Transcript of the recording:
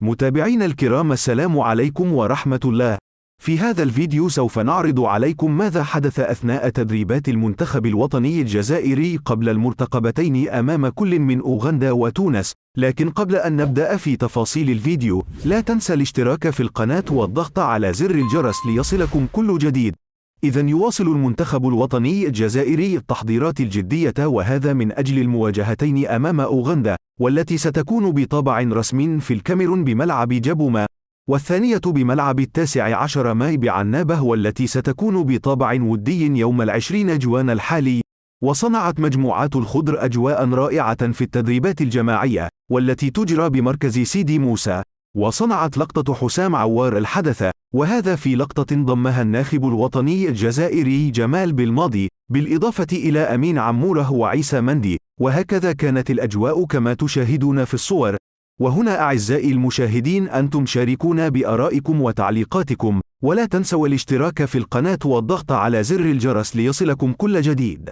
متابعينا الكرام، السلام عليكم ورحمة الله. في هذا الفيديو سوف نعرض عليكم ماذا حدث أثناء تدريبات المنتخب الوطني الجزائري قبل المرتقبتين أمام كل من أوغندا وتونس. لكن قبل أن نبدأ في تفاصيل الفيديو، لا تنسى الاشتراك في القناة والضغط على زر الجرس ليصلكم كل جديد. إذن يواصل المنتخب الوطني الجزائري التحضيرات الجدية، وهذا من أجل المواجهتين أمام أوغندا، والتي ستكون بطابع رسمي في الكاميرون بملعب جابوما، والثانية بملعب 19 ماي بعنابة، والتي ستكون بطابع ودي يوم 20 جوان الحالي. وصنعت مجموعات الخضر أجواء رائعة في التدريبات الجماعية، والتي تجرى بمركز سيدي موسى. وصنعت لقطة حسام عوار الحدث، وهذا في لقطة ضمها الناخب الوطني الجزائري جمال بالماضي، بالإضافة إلى أمين عمورة وعيسى مندي. وهكذا كانت الأجواء كما تشاهدون في الصور. وهنا أعزائي المشاهدين، أنتم شاركونا بآرائكم وتعليقاتكم، ولا تنسوا الاشتراك في القناة والضغط على زر الجرس ليصلكم كل جديد.